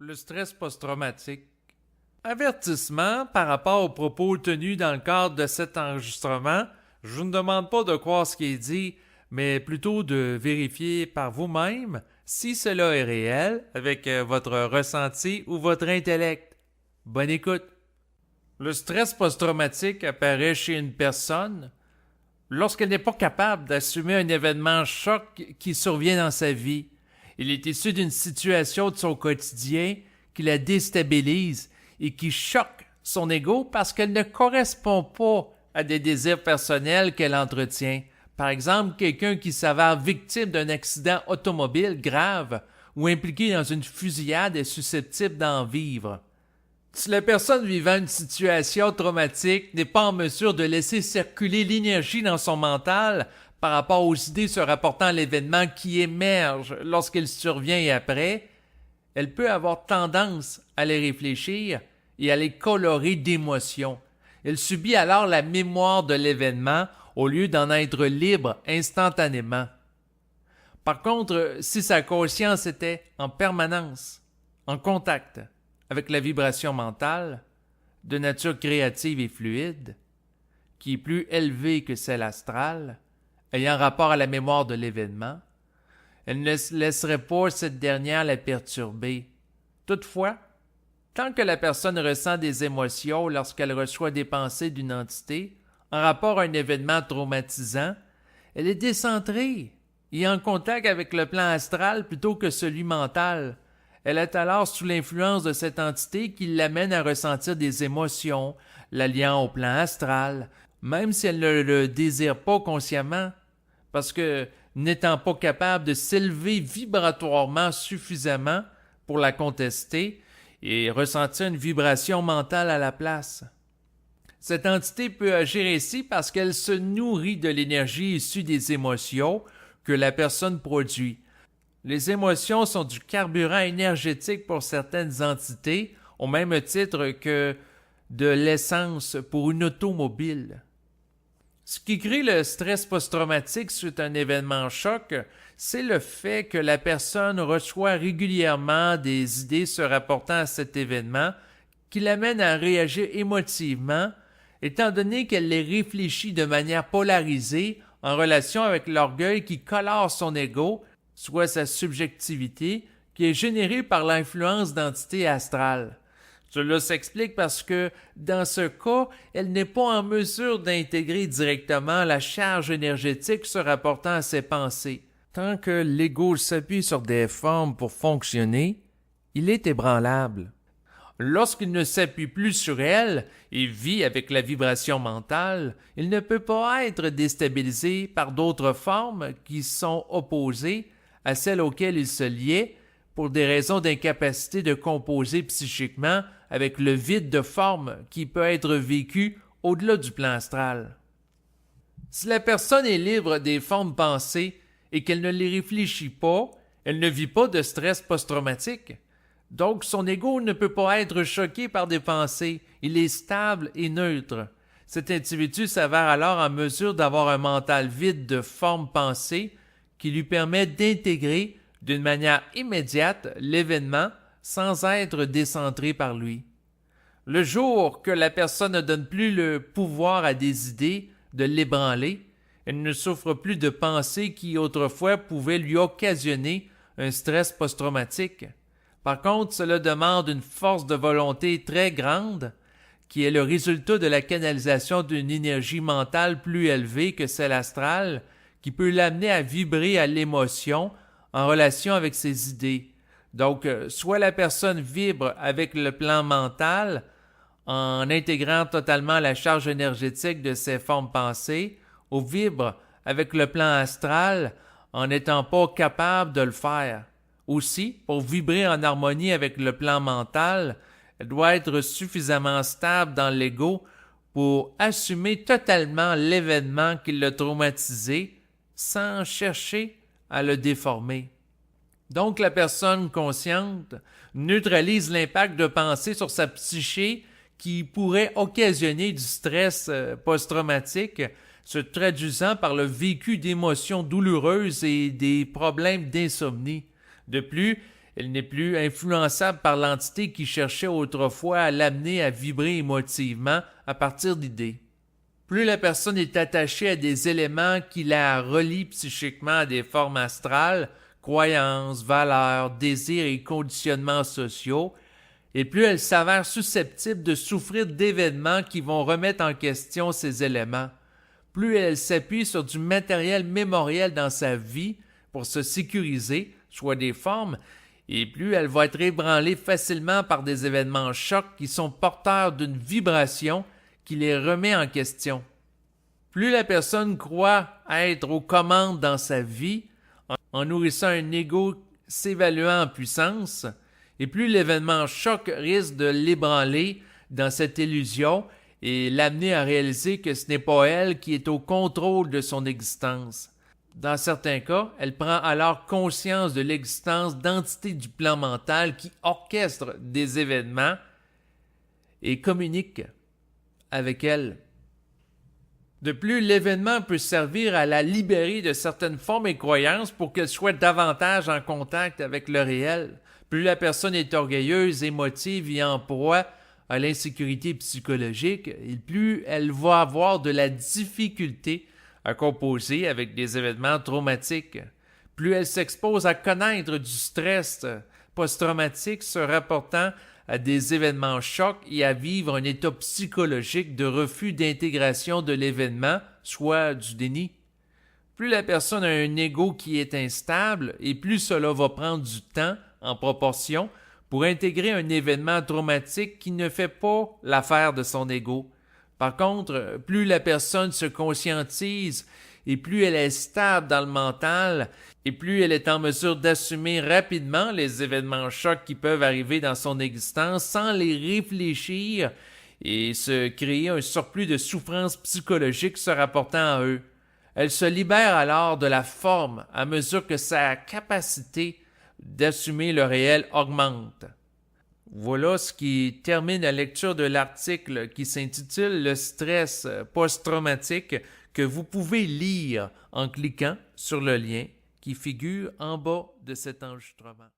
Le stress post-traumatique. Avertissement par rapport aux propos tenus dans le cadre de cet enregistrement. Je vous ne demande pas de croire ce qui est dit, mais plutôt de vérifier par vous-même si cela est réel avec votre ressenti ou votre intellect. Bonne écoute. Le stress post-traumatique apparaît chez une personne lorsqu'elle n'est pas capable d'assumer un événement choc qui survient dans sa vie. Il est issu d'une situation de son quotidien qui la déstabilise et qui choque son ego parce qu'elle ne correspond pas à des désirs personnels qu'elle entretient. Par exemple, quelqu'un qui s'avère victime d'un accident automobile grave ou impliqué dans une fusillade est susceptible d'en vivre. Si la personne vivant une situation traumatique n'est pas en mesure de laisser circuler l'énergie dans son mental par rapport aux idées se rapportant à l'événement qui émerge lorsqu'il survient et après, elle peut avoir tendance à les réfléchir et à les colorer d'émotions. Elle subit alors la mémoire de l'événement au lieu d'en être libre instantanément. Par contre, si sa conscience était en permanence en contact avec la vibration mentale, de nature créative et fluide, qui est plus élevée que celle astrale, ayant rapport à la mémoire de l'événement, elle ne laisserait pas cette dernière la perturber. Toutefois, tant que la personne ressent des émotions lorsqu'elle reçoit des pensées d'une entité en rapport à un événement traumatisant, elle est décentrée et en contact avec le plan astral plutôt que celui mental. Elle est alors sous l'influence de cette entité qui l'amène à ressentir des émotions, la liant au plan astral, même si elle ne le désire pas consciemment, parce que n'étant pas capable de s'élever vibratoirement suffisamment pour la contester et ressentir une vibration mentale à la place. Cette entité peut agir ainsi parce qu'elle se nourrit de l'énergie issue des émotions que la personne produit. Les émotions sont du carburant énergétique pour certaines entités, au même titre que de l'essence pour une automobile. Ce qui crée le stress post-traumatique suite à un événement choc, c'est le fait que la personne reçoit régulièrement des idées se rapportant à cet événement qui l'amènent à réagir émotivement, étant donné qu'elle les réfléchit de manière polarisée en relation avec l'orgueil qui colore son ego, soit sa subjectivité, qui est générée par l'influence d'entités astrales. Cela s'explique parce que, dans ce cas, elle n'est pas en mesure d'intégrer directement la charge énergétique se rapportant à ses pensées. Tant que l'ego s'appuie sur des formes pour fonctionner, il est ébranlable. Lorsqu'il ne s'appuie plus sur elle et vit avec la vibration mentale, il ne peut pas être déstabilisé par d'autres formes qui sont opposées à celles auxquelles il se liait pour des raisons d'incapacité de composer psychiquement avec le vide de forme qui peut être vécu au-delà du plan astral. Si la personne est libre des formes pensées et qu'elle ne les réfléchit pas, elle ne vit pas de stress post-traumatique. Donc son ego ne peut pas être choqué par des pensées, il est stable et neutre. Cet individu s'avère alors en mesure d'avoir un mental vide de formes pensées qui lui permet d'intégrer d'une manière immédiate l'événement sans être décentré par lui. Le jour que la personne ne donne plus le pouvoir à des idées de l'ébranler, elle ne souffre plus de pensées qui autrefois pouvaient lui occasionner un stress post-traumatique. Par contre, cela demande une force de volonté très grande qui est le résultat de la canalisation d'une énergie mentale plus élevée que celle astrale qui peut l'amener à vibrer à l'émotion en relation avec ses idées. Donc, soit la personne vibre avec le plan mental en intégrant totalement la charge énergétique de ses formes pensées, ou vibre avec le plan astral en n'étant pas capable de le faire. Aussi, pour vibrer en harmonie avec le plan mental, elle doit être suffisamment stable dans l'ego pour assumer totalement l'événement qui l'a traumatisé sans chercher à le déformer. Donc la personne consciente neutralise l'impact de pensée sur sa psyché qui pourrait occasionner du stress post-traumatique, se traduisant par le vécu d'émotions douloureuses et des problèmes d'insomnie. De plus, Elle n'est plus influençable par l'entité qui cherchait autrefois à l'amener à vibrer émotivement à partir d'idées. Plus la personne est attachée à des éléments qui la relient psychiquement à des formes astrales, croyances, valeurs, désirs et conditionnements sociaux, et plus elle s'avère susceptible de souffrir d'événements qui vont remettre en question ces éléments. Plus elle s'appuie sur du matériel mémoriel dans sa vie pour se sécuriser, soit des formes, et plus elle va être ébranlée facilement par des événements chocs qui sont porteurs d'une vibration qui les remet en question. Plus la personne croit être aux commandes dans sa vie, en nourrissant un ego s'évaluant en puissance, et plus l'événement choc risque de l'ébranler dans cette illusion et l'amener à réaliser que ce n'est pas elle qui est au contrôle de son existence. Dans certains cas, elle prend alors conscience de l'existence d'entités du plan mental qui orchestrent des événements et communiquent avec elle. De plus, l'événement peut servir à la libérer de certaines formes et croyances pour qu'elle soit davantage en contact avec le réel. Plus la personne est orgueilleuse, émotive et en proie à l'insécurité psychologique, et plus elle va avoir de la difficulté à composer avec des événements traumatiques. Plus elle s'expose à connaître du stress post-traumatique se rapportant à des événements chocs et à vivre un état psychologique de refus d'intégration de l'événement, soit du déni. Plus la personne a un ego qui est instable et plus cela va prendre du temps en proportion pour intégrer un événement traumatique qui ne fait pas l'affaire de son ego. Par contre, plus la personne se conscientise et plus elle est stable dans le mental et plus elle est en mesure d'assumer rapidement les événements chocs qui peuvent arriver dans son existence sans les réfléchir et se créer un surplus de souffrance psychologique se rapportant à eux. Elle se libère alors de la forme à mesure que sa capacité d'assumer le réel augmente. Voilà ce qui termine la lecture de l'article qui s'intitule « Le stress post-traumatique » que vous pouvez lire en cliquant sur le lien qui figure en bas de cet enregistrement.